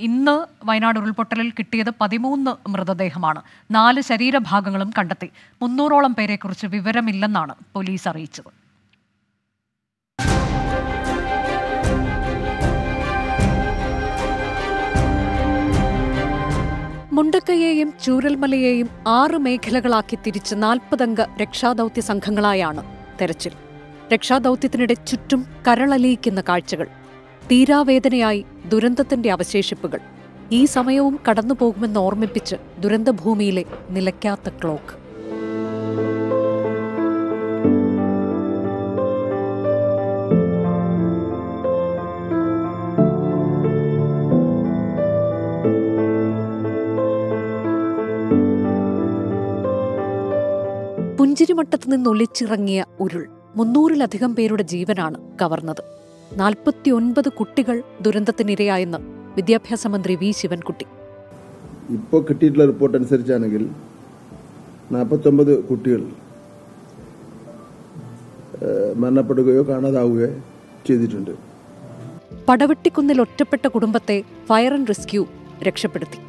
ഇന്ന് വയനാട് ഉരുൾപൊട്ടലിൽ കിട്ടിയത് 13 മൃതദേഹമാണ്. 4 ശരീരഭാഗങ്ങളും കണ്ടെത്തി. 300ഓളം പേരെക്കുറിച്ച് വിവരമില്ലെന്നാണ് പോലീസ് അറിയിച്ചത്. മുണ്ടക്കയെയും ചൂരൽമലയെയും 6 മേഖലകളാക്കി തിരിച്ച് 40 അംഗ രക്ഷാദൌത്യ സംഘങ്ങളായാണ് തെരച്ചിൽ. രക്ഷാദൌത്യത്തിനിടെ ചുറ്റും കരളലിയിക്കുന്ന കാഴ്ചകൾ, തീരാവേദനയായി ദുരന്തത്തിന്റെ അവശേഷിപ്പുകൾ. ഈ സമയവും കടന്നുപോകുമെന്ന് ഓർമ്മിപ്പിച്ച് ദുരന്തഭൂമിയിലെ നിലയ്ക്കാത്ത ക്ലോക്ക്. പുഞ്ചിരിമട്ടത്ത് നിന്നൊലിച്ചിറങ്ങിയ ഉരുൾ 300-ലധികം പേരുടെ ജീവനാണ് കവർന്നത്. 49 കുട്ടികൾ ദുരന്തത്തിനിരയായെന്ന് വിദ്യാഭ്യാസ മന്ത്രി വി ശിവൻകുട്ടി. ഇപ്പോൾ കിട്ടിയിട്ടുള്ള റിപ്പോർട്ട് അനുസരിച്ചാണെങ്കിൽ 49 കുട്ടികൾ മരണപ്പെടുകയോ കാണാതാവുകയോ ചെയ്തിട്ടുണ്ട്. പടവെട്ടിക്കുന്നിൽ ഒറ്റപ്പെട്ട കുടുംബത്തെ ഫയർ ആൻഡ് റെസ്ക്യൂ രക്ഷപ്പെടുത്തി.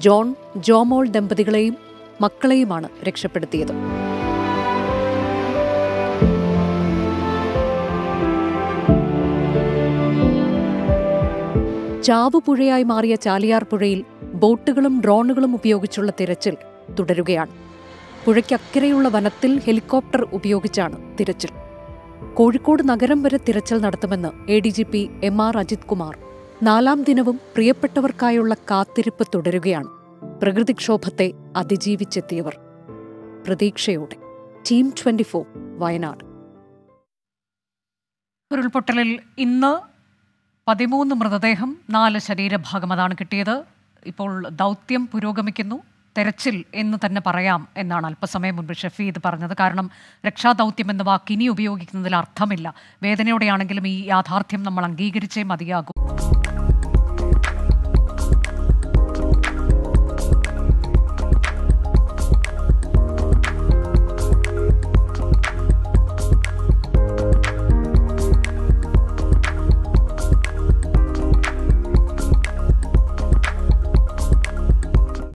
ജോൺ, ജോമോൾ ദമ്പതികളെയും മക്കളെയുമാണ് രക്ഷപ്പെടുത്തിയത്. ചാവുപുഴയായി മാറിയ ചാലിയാർ പുഴയിൽ ബോട്ടുകളും ഡ്രോണുകളും ഉപയോഗിച്ചുള്ള തിരച്ചിൽ തുടരുകയാണ്. പുഴയ്ക്കക്കരെയുള്ള വനത്തിൽ ഹെലികോപ്റ്റർ ഉപയോഗിച്ചാണ് തിരച്ചിൽ. കോഴിക്കോട് നഗരം വരെ തിരച്ചിൽ നടത്തുമെന്ന് ADGP MR അജിത് കുമാർ. 4ാം ദിനവും പ്രിയപ്പെട്ടവർക്കായുള്ള കാത്തിരിപ്പ് തുടരുകയാണ്. പ്രകൃതിക്ഷോഭത്തെ അതിജീവിച്ചെത്തിയവർ പ്രതീക്ഷയോടെ. ടീം 24 വയനാട്. ഉരുൾപൊട്ടലിൽ ഇന്ന് 13 മൃതദേഹം, 4 ശരീരഭാഗം അതാണ് കിട്ടിയത്. ഇപ്പോൾ ദൗത്യം പുരോഗമിക്കുന്നു. തെരച്ചിൽ എന്ന് തന്നെ പറയാം എന്നാണ് അല്പസമയം മുൻപ് ഷഫീദ് പറഞ്ഞത്. കാരണം രക്ഷാദൗത്യം എന്ന വാക്ക് ഇനി ഉപയോഗിക്കുന്നതിൽ അർത്ഥമില്ല. വേദനയോടെയാണെങ്കിലും ഈ യാഥാർത്ഥ്യം നമ്മൾ അംഗീകരിച്ചേ മതിയാകും.